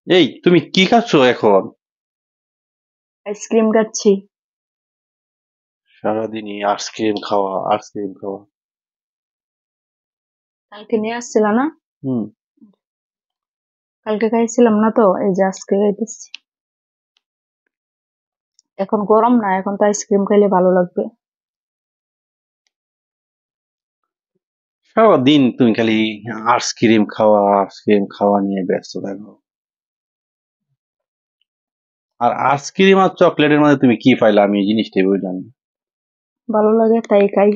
এই তুমি কি খাচ্ছো এখন? আইসক্রিম খাচ্ছি। সারাদিনই আইসক্রিম খাওয়া আইসক্রিম খাওয়া। কালকে নিয়ে আসছিল না? হুম। কালকে খাইছিলাম না তো, এই যে আজকে খাইতেছি। এখন গরম না, এখন তো আইসক্রিম খাইলে ভালো লাগবে। সারাদিন তুমি খালি আইসক্রিম খাওয়া নিয়ে ব্যস্ত থাকো। আর আইসক্রিম আর চকলেটের মধ্যে তুমি কি পাইলা, আমি এই জিনিসটাই বুঝলাম না। ভালো লাগে তাই খাই।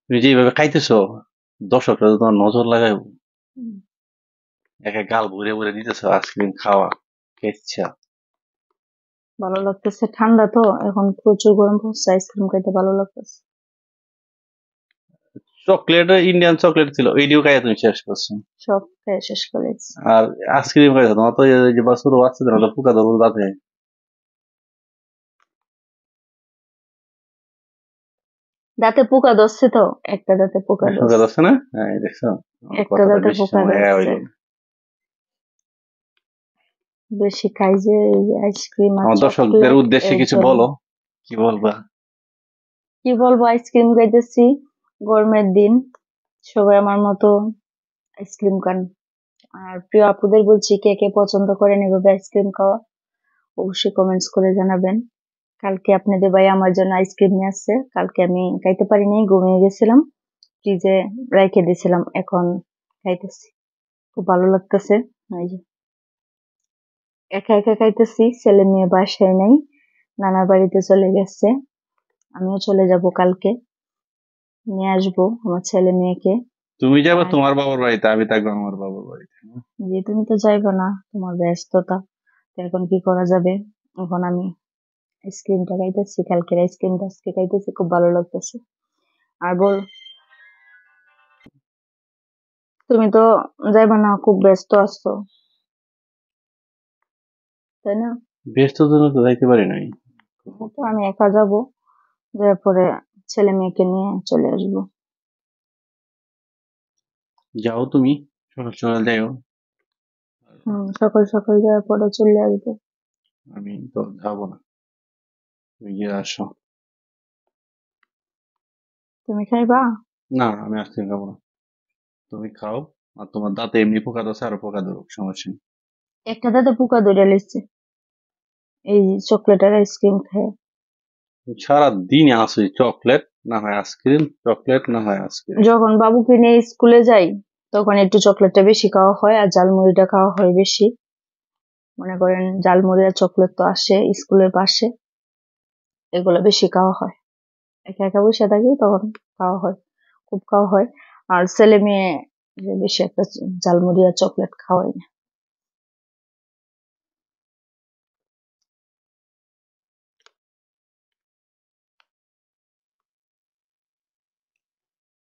তুমি যেভাবে খাইতেছো, দর্শকরা তো তোমার নজর লাগাইবো। হুম, একা গাল ভরে ভরে দিতেছো আইসক্রিম খাওয়া খেচ্ছা। ভালো লাগতেছে, ঠান্ডা তো এখন প্রচুর গরম পড়ছে, আইসক্রিম খাইতে ভালো লাগতেছে। চকলেট, ইন্ডিয়ান চকলেট ছিল, এইটিও খাইয়া তুমি শেষ করছো। সব খেয়ে শেষ করেছি। আর আইসক্রিম খাইছো, তোমার তো এই যে বাছুর বাচ্চাদের মতো পোকা ধরবো দাঁতে। দাঁতে পোকা ধরছে তো, একটা দাঁতে পোকা পোকা ধরছে। ধরছে না? হ্যাঁ, এই দেখছো, আমার একটা কথাটা দাঁতে বেশি পোকা সময় ধরছে। হইল না। বেশি খাই যে আইসক্রিম আর আমার দর্শকদের চকলেট, উদ্দেশ্যে এর কিছু জন্য। বলো, কি বলবা? কি বলবো, আইসক্রিম খাইতেছি, গরমের দিন, সবাই আমার মতো আইসক্রিম খান। আর প্রিয় আপুদের বলছি, কে কে পছন্দ করেন এভাবে আইসক্রিম খাওয়া, অবশ্যই কমেন্টস করে জানাবেন। কালকে আপনাদের ভাই আমার জন্য আইসক্রিম নিয়ে আসছে, কালকে আমি খাইতে পারিনি, ঘুমিয়ে গেছিলাম, ফ্রিজে রেখে দিয়েছিলাম, এখন খাইতেছি, খুব ভালো লাগতেছে। এই যে একা একা খাইতেছি, ছেলে মেয়ে বাসায় নেই, নানার বাড়িতে চলে গেছে। আমিও চলে যাব কালকে, নিয়ে আসবো আমার ছেলে মেয়েকে। তুমি যাবে আর তোমার বাবার বাড়িতে, আমি থাকবো আমার বাবার বাড়িতে। যে তুমি তো যাইবে না, তোমার ব্যস্ততা, তো এখন কি করা যাবে। এখন আমি আইসক্রিমটা খাইতেছি, কালকের আইসক্রিমটা আজকে খাইতেছি, খুব ভালো লাগতেছে। আর বল, তুমি তো যাইবা না, খুব ব্যস্ত আছো, তাই না? ব্যস্ত জন্য তো যাইতে পারি নাই। তো আমি একা যাব, যার পরে ছেলে মেয়েকে নিয়ে চলে আসবো। যাও তুমি, সকাল সকাল যাও। সকাল সকাল যাওয়ার পরে চলে আসবো। আমি তো যাবো না, তুমি গিয়ে আসো। তুমি খাইবা? না, আমি আজকে খাবো না, তুমি খাও। আর তোমার দাঁতে এমনি পোকা ধরছে, আরো পোকা ধরুক, সমস্যা নেই। একটা দাদা পোকা ধরে লিখছে এই চকলেট আর আইসক্রিম খায়। সারা দিন আসো চকলেট, না হয় আইসক্রিম, চকলেট না হয় আইসক্রিম। যখন বাবুকে নিয়ে স্কুলে যাই, তখন একটু চকলেটটা বেশি খাওয়া হয় আর ঝালমুড়িটা খাওয়া হয় বেশি। মনে করেন ঝালমুড়ি আর চকলেট তো আসে স্কুলের পাশে, এগুলো বেশি খাওয়া হয়। একা একা বসে থাকি তখন খাওয়া হয়, খুব খাওয়া হয়। আর ছেলে মেয়ে যে বেশি একটা ঝালমুড়ি আর চকলেট খাওয়াই না।